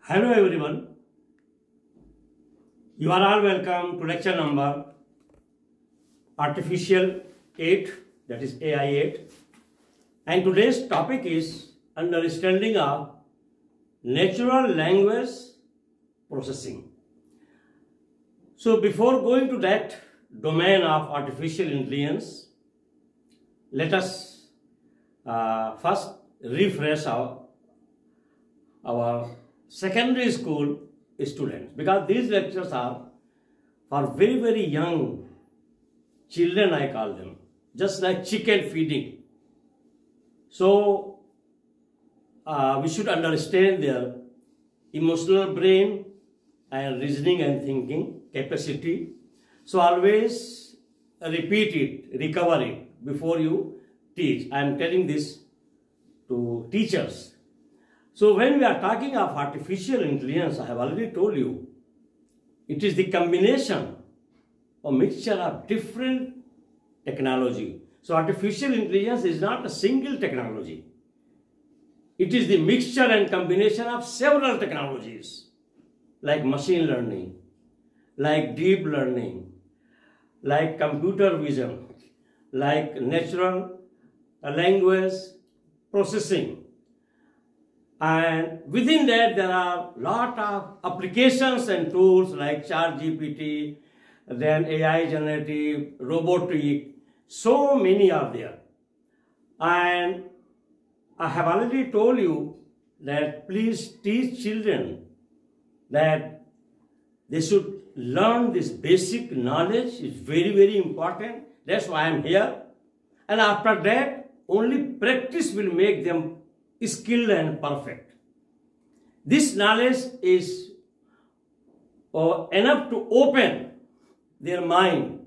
Hello everyone, you are all welcome to lecture number Artificial 8, that is AI-8, and today's topic is understanding of natural language processing. So before going to that domain of artificial intelligence, let us first refresh our secondary school students, because these lectures are for very young children, I call them, just like chicken feeding. So we should understand their emotional brain and reasoning and thinking capacity. So always repeat it, recover it before you teach. I am telling this to teachers. So when we are talking of artificial intelligence, I have already told you, it is the combination or mixture of different technology. So artificial intelligence is not a single technology. It is the mixture and combination of several technologies like machine learning, like deep learning, like computer vision, like natural language processing. And within that, there are a lot of applications and tools like ChatGPT, then AI generative, robotic, so many are there. And I have already told you that please teach children that they should learn this basic knowledge. It's very important. That's why I'm here. And after that, only practice will make them skilled and perfect. This knowledge is enough to open their mind.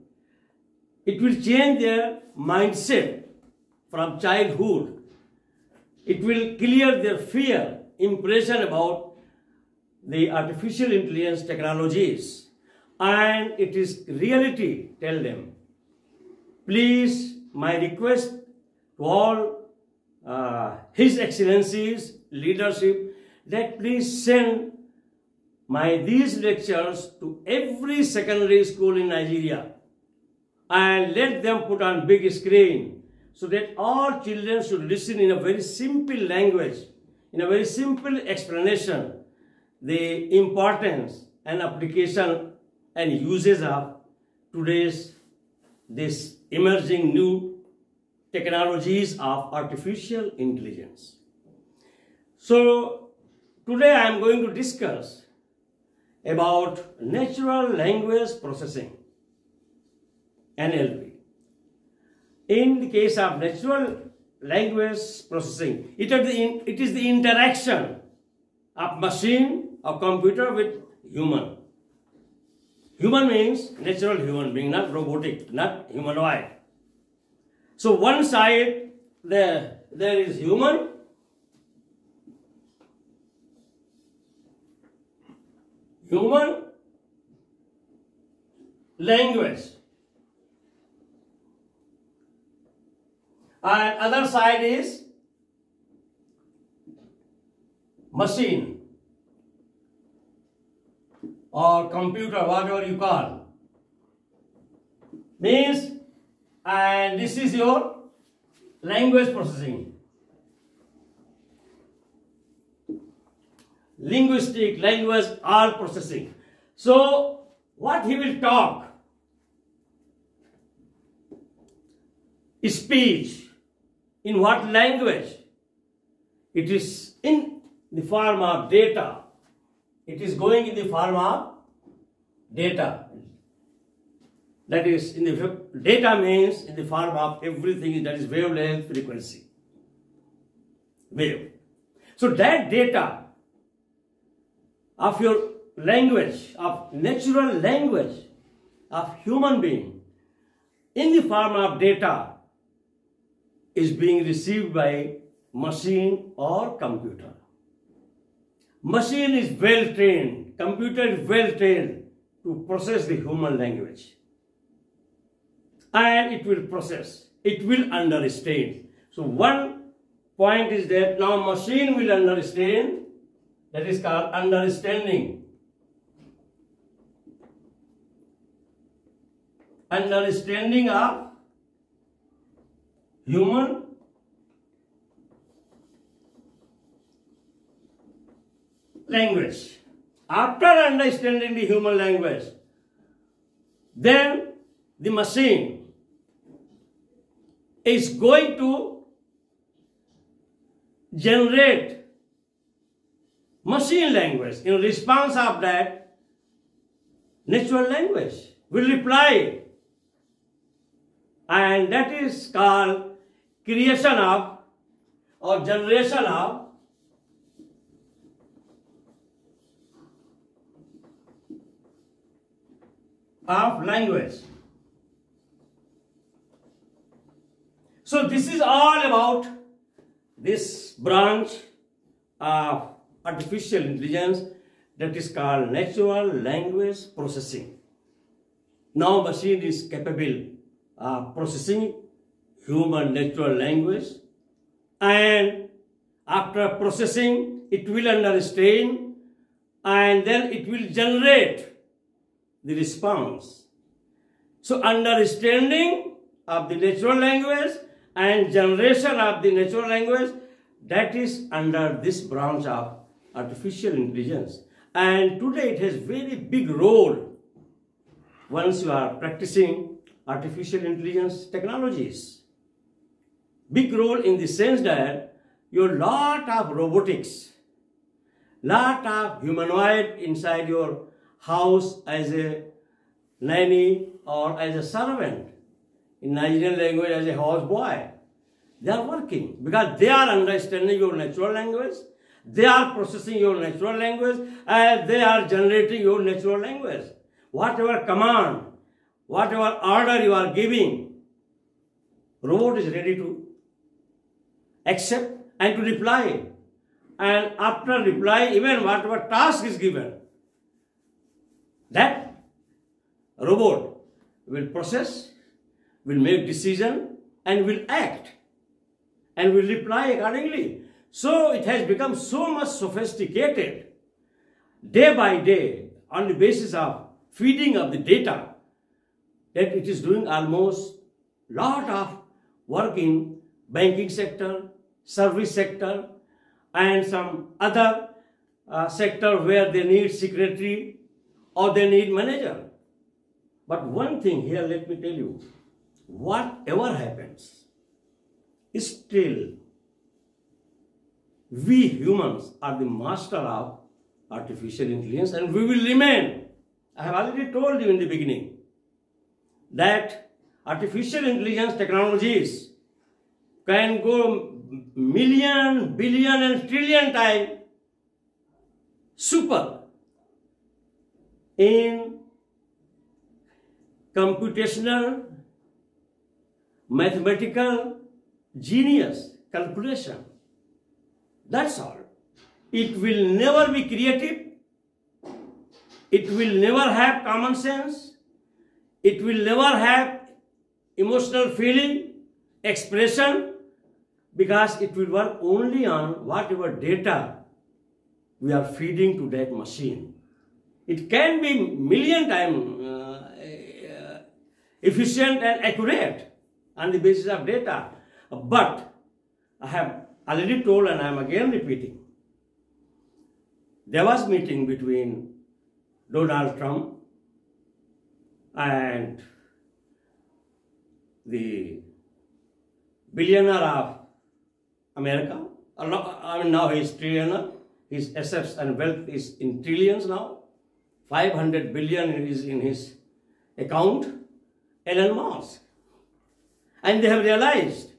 It will change their mindset from childhood. It will clear their fear, impression about the artificial intelligence technologies. And it is reality, tell them. Please, my request to all His Excellency's leadership, that please send these lectures to every secondary school in Nigeria and let them put on big screen so that all children should listen in a very simple language, in a very simple explanation, the importance and application and uses of today's this emerging new technologies of artificial intelligence. So today I am going to discuss about natural language processing, NLP. In the case of natural language processing, it is the interaction of machine or computer with human. Human means natural human being, not robotic, not humanoid. So one side there is human, language, and other side is machine or computer, whatever you call. Means, and this is your language processing. Linguistic, language, all processing. So, what he will talk? Speech. In what language? It is in the form of data. It is going in the form of data. That is, in the data means in the form of everything that is wavelength frequency. Wave. So that data of your language, of natural language, of human being, in the form of data, is being received by machine or computer. Machine is well trained, computer is well trained to process the human language. And it will process, it will understand. So one point is that now machine will understand that is called understanding. Understanding of human language. After understanding the human language, then the machine is going to generate machine language in response of that natural language, will reply, and that is called creation of or generation of language. So this is all about this branch of artificial intelligence that is called natural language processing. Now machine is capable of processing human natural language, and after processing it will understand, and then it will generate the response. So understanding of the natural language and generation of the natural language, that is under this branch of artificial intelligence. And today it has very big role once you are practicing artificial intelligence technologies. Big role in the sense that your lot of robotics, lot of humanoid inside your house as a nanny or as a servant, in Nigerian language as a houseboy, they are working because they are understanding your natural language, they are processing your natural language, and they are generating your natural language. Whatever command, whatever order you are giving, robot is ready to accept and to reply. And after reply, even whatever task is given, that robot will process, will make decision, and will act, and will reply accordingly. So it has become so much sophisticated day by day on the basis of feeding of the data that it is doing almost lot of work in banking sector, service sector, and some other sector where they need secretary or they need manager. But one thing here, let me tell you, whatever happens, still we humans are the master of artificial intelligence, and we will remain. I have already told you in the beginning that artificial intelligence technologies can go million, billion and trillion times super in computational, mathematical genius calculation. That's all. It will never be creative. It will never have common sense. It will never have emotional feeling, expression, because it will work only on whatever data we are feeding to that machine. It can be million times efficient and accurate on the basis of data. But I have already told, and I am again repeating, there was meeting between Donald Trump and the billionaire of America. I mean, now he is trillionaire. His assets and wealth is in trillions now. 500 billion is in his account. Elon Musk. And they have realized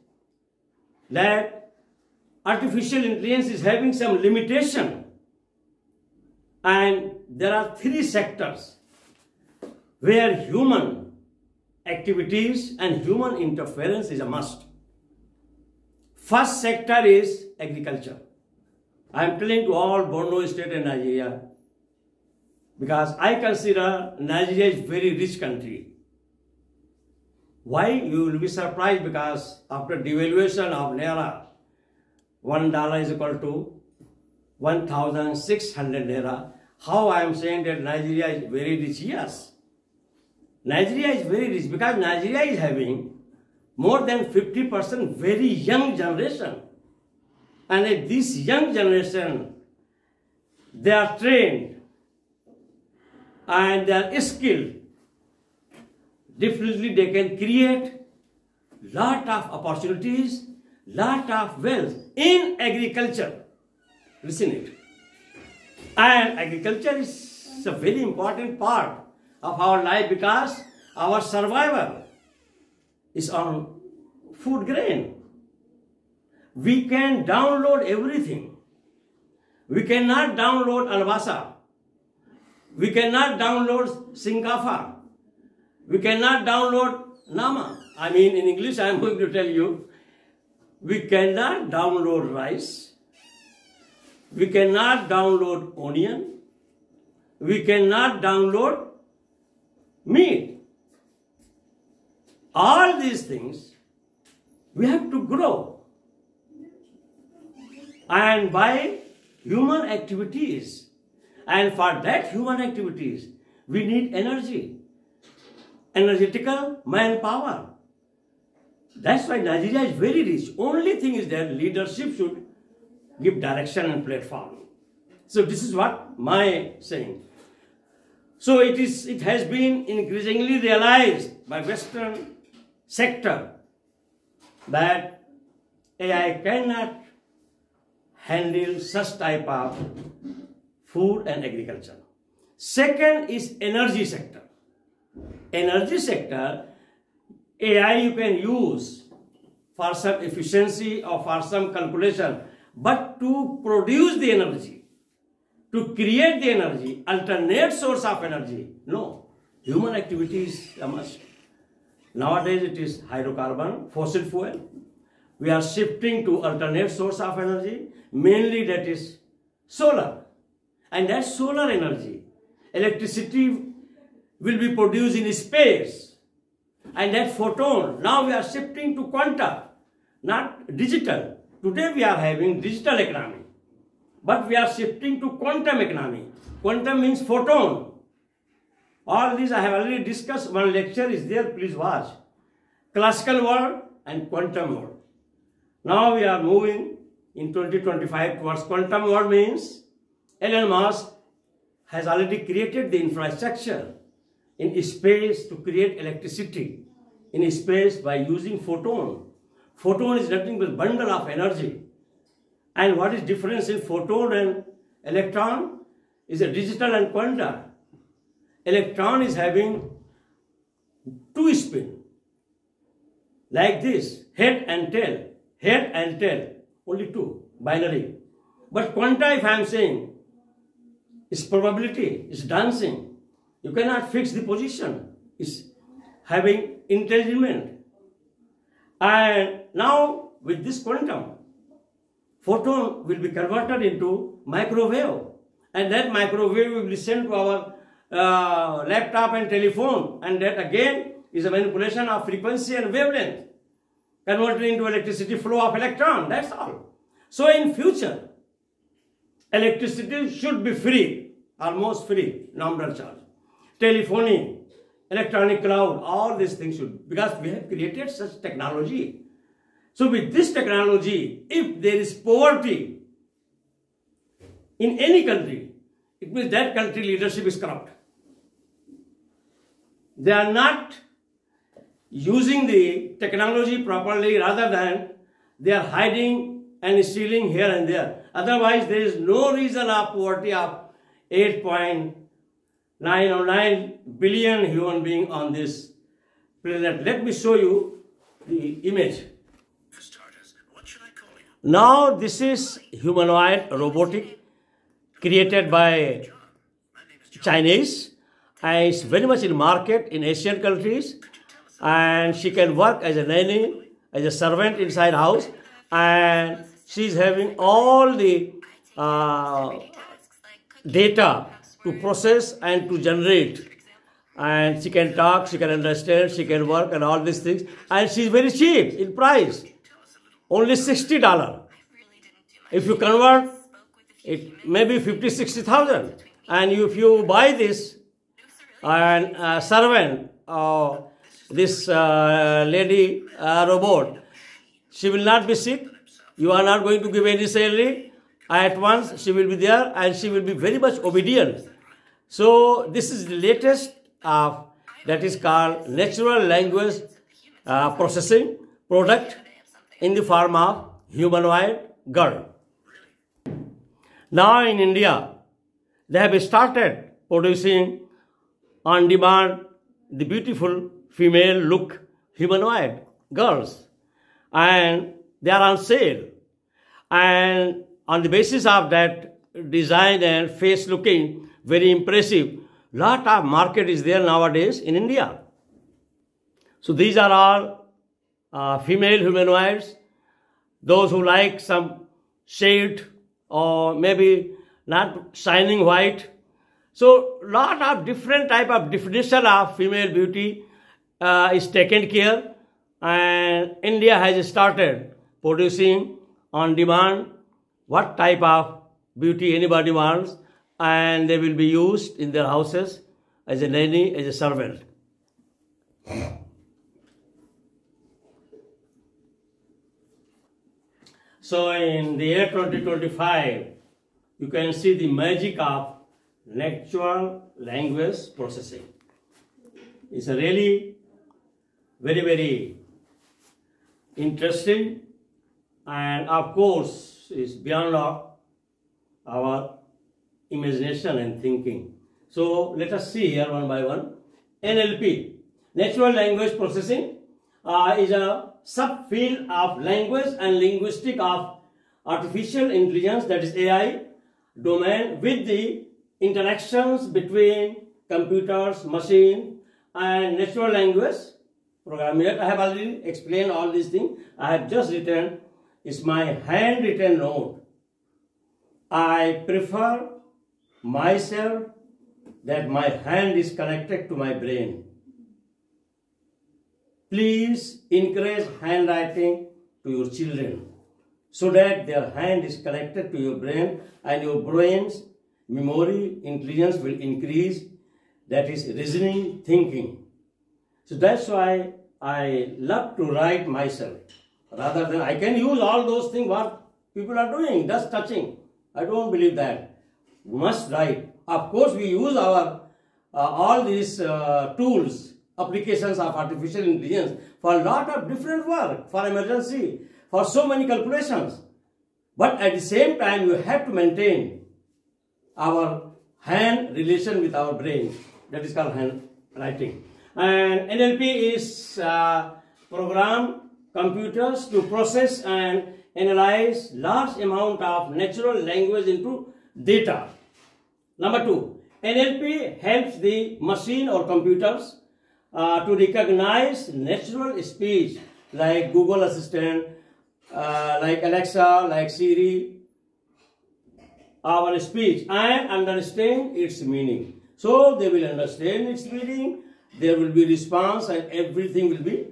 that artificial intelligence is having some limitation. And there are 3 sectors where human activities and human interference is a must. First sector is agriculture. I am telling to all Borno state and Nigeria, because I consider Nigeria is very rich country. Why? You will be surprised, because after devaluation of Naira, $1 is equal to 1,600 naira. How I am saying that Nigeria is very rich? Yes. Nigeria is very rich because Nigeria is having more than 50% very young generation. And this young generation, they are trained and they are skilled. Definitely they can create lot of opportunities, lot of wealth in agriculture. Listen it. And agriculture is a very important part of our life because our survival is on food grain. We can download everything. We cannot download albasa. We cannot download sinkafa. We cannot download nama. I mean, in English, I am going to tell you, we cannot download rice. We cannot download onion. We cannot download meat. All these things, we have to grow. And by human activities, and for that human activities, we need energy, energetical manpower. That's why Nigeria is very rich. Only thing is that leadership should give direction and platform. So this is what my saying. So it has been increasingly realized by Western sector that AI cannot handle such type of food and agriculture. Second is energy sector. Energy sector, AI you can use for some efficiency or for some calculation, but to produce the energy, to create the energy, alternate source of energy, no. Human activity is a must. Nowadays it is hydrocarbon, fossil fuel. We are shifting to alternate source of energy, mainly that is solar. And that solar energy, electricity will be produced in space. And that photon, now we are shifting to quanta, not digital. Today we are having digital economy, but we are shifting to quantum economy. Quantum means photon. All these I have already discussed. One lecture is there, please watch. Classical world and quantum world. Now we are moving in 2025 towards quantum world means Elon Musk has already created the infrastructure in space to create electricity in space by using photon. Photon is nothing but bundle of energy. And what is difference in photon and electron is a digital and quanta. Electron is having two spin like this, head and tail, only two, binary. But quanta, if I am saying, is probability, is dancing. You cannot fix the position. It's having entanglement. And now with this quantum, photon will be converted into microwave. And that microwave will be sent to our laptop and telephone. And that again is a manipulation of frequency and wavelength, converted into electricity flow of electron. That's all. So in future, electricity should be free, almost free, nominal charge. Telephony, electronic cloud, all these things should, because we have created such technology. So with this technology, if there is poverty in any country, it means that country leadership is corrupt. They are not using the technology properly, rather than they are hiding and stealing here and there. Otherwise, there is no reason of poverty of 8.909 billion human beings on this planet. Let me show you the image. For starters, what should I call you? Now this is humanoid robotic created by Chinese, and it's very much in market in Asian countries, and she can work as a nanny, as a servant inside house, and she's having all the data to process and to generate, and she can talk, she can understand, she can work and all these things, and she's very cheap in price, only $60. If you convert it may be 50,000, 60,000. And if you buy this and servant, this lady robot, she will not be sick. You are not going to give any salary. At once she will be there and she will be very much obedient. So this is the latest that is called natural language processing product in the form of humanoid girl. Now in India, they have started producing on demand the beautiful female look humanoid girls, and they are on sale. And on the basis of that design and face looking very impressive, lot of market is there nowadays in India. So these are all female humanoids, those who like some shade or maybe not shining white. So lot of different type of definition of female beauty is taken care, and India has started producing on demand what type of beauty anybody wants, and they will be used in their houses as a nanny, as a servant. So in the year 2025, you can see the magic of natural language processing. It's a really very, very interesting, and of course is beyond our imagination and thinking. So let us see here one by one. NLP, natural language processing, is a subfield of language and linguistics of artificial intelligence, that is AI domain, with the interactions between computers, machine, and natural language programming. I have already explained all these things. I have just written, it's my handwritten note. I prefer myself that my hand is connected to my brain. Please encourage handwriting to your children so that their hand is connected to your brain, and your brain's memory intelligence will increase, that is reasoning, thinking. So that's why I love to write myself, rather than I can use all those things what people are doing, just touching. I don't believe that. We must write. Of course, we use our all these tools, applications of artificial intelligence for a lot of different work, for emergency, for so many calculations. But at the same time, you have to maintain our hand relation with our brain. That is called handwriting. And NLP is program computers to process and analyze large amount of natural language into data. Number two, NLP helps the machine or computers to recognize natural speech like Google Assistant, like Alexa, like Siri, our speech, and understand its meaning. So they will understand its meaning, there will be response, and everything will be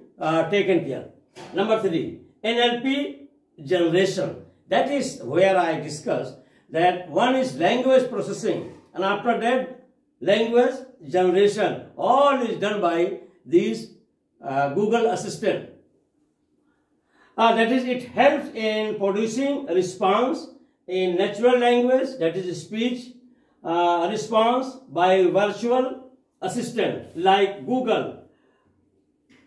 taken care. Number three, NLP generation. That is where I discussed that one is language processing, and after that language generation. All is done by these Google Assistant. That is, it helps in producing a response in natural language, that is speech response by virtual assistant like Google,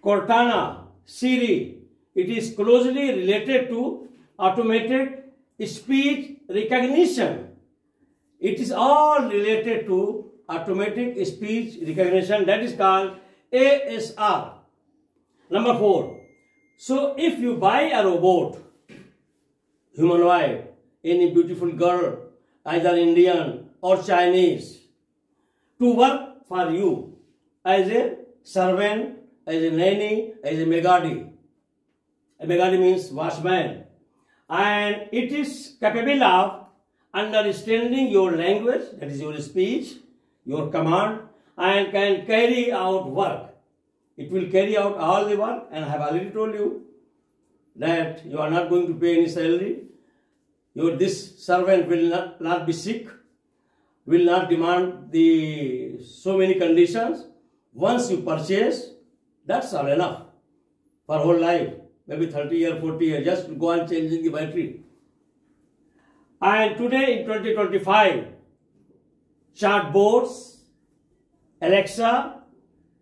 Cortana, Siri. It is closely related to automated speech recognition. It is all related to automatic speech recognition, that is called ASR. Number four, so if you buy a robot, humanoid, any beautiful girl, either Indian or Chinese, to work for you as a servant, as a nanny, as a megadi. A megadi means watchman. And it is capable of understanding your language, that is your speech, your command, and can carry out work. It will carry out all the work, and I have already told you that you are not going to pay any salary. this servant will not be sick, will not demand the so many conditions. Once you purchase, that's all enough for whole life, maybe 30 years, 40 years, just go on changing the battery. And today in 2025, chatbots, Alexa,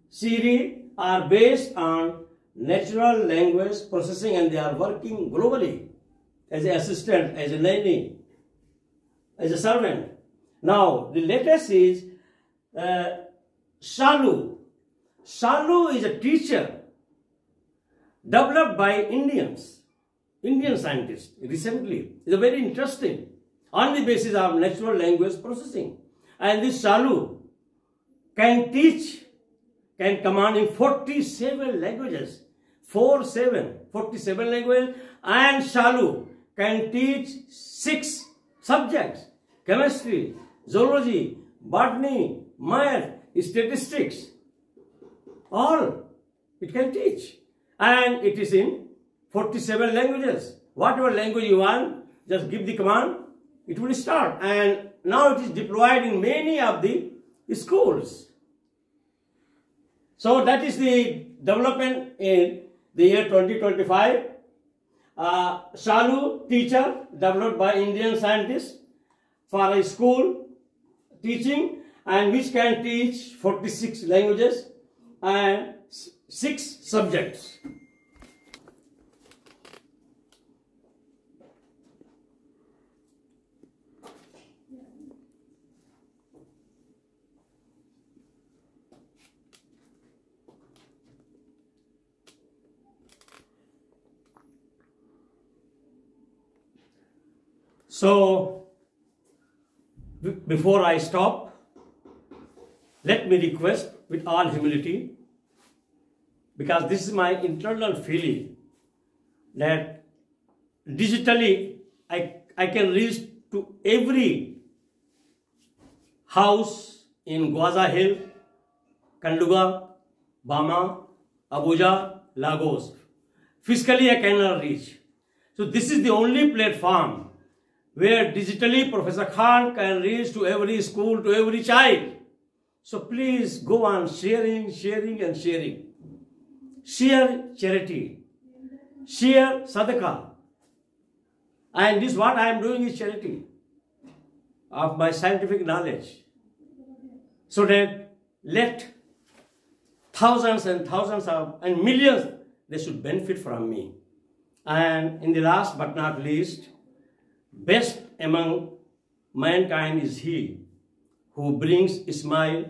Siri are based on natural language processing, and they are working globally as an assistant, as a nanny, as a servant. Now, the latest is Shalu. Shalu is a teacher developed by Indian scientists recently. It's a very interesting, on the basis of natural language processing. And this Shalu can teach, can command in 47 languages, 47 languages, and Shalu can teach 6 subjects: chemistry, zoology, botany, math, statistics, all it can teach. And it is in 47 languages. Whatever language you want, just give the command, it will start. And now it is deployed in many of the schools. So that is the development in the year 2025. Shalu, teacher, developed by Indian scientists for a school teaching, and which can teach 46 languages and 6 subjects. So, before I stop, let me request with all humility, because this is my internal feeling, that digitally I can reach to every house in Gwaza Hill, Kanduga, Bama, Abuja, Lagos. Physically I cannot reach. So this is the only platform where digitally Professor Khan can reach to every school, to every child. So please go on sharing and sharing. Share charity. Share sadaqah. And this what I am doing is charity of my scientific knowledge. So that let thousands and thousands of and millions, they should benefit from me. And in the last but not least, best among mankind is he who brings a smile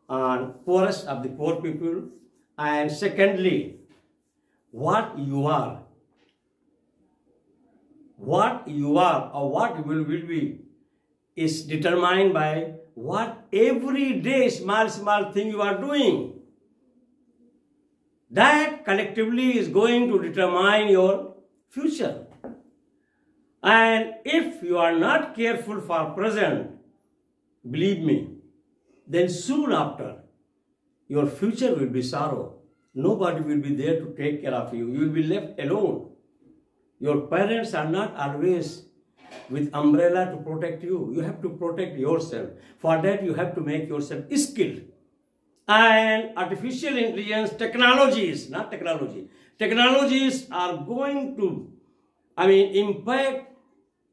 on poorest of the poor people. And secondly, what you are or what you will be is determined by what everyday small thing you are doing. That collectively is going to determine your future. And if you are not careful for present, believe me, then soon after, your future will be sorrow. Nobody will be there to take care of you. You will be left alone. Your parents are not always with umbrella to protect you. You have to protect yourself. For that, you have to make yourself skilled. And artificial intelligence, technologies are going to, impact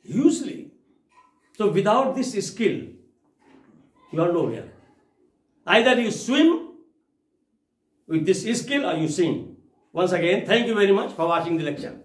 hugely. So without this skill, you are nowhere. Either you swim with this skill or you sink. Once again, thank you very much for watching the lecture.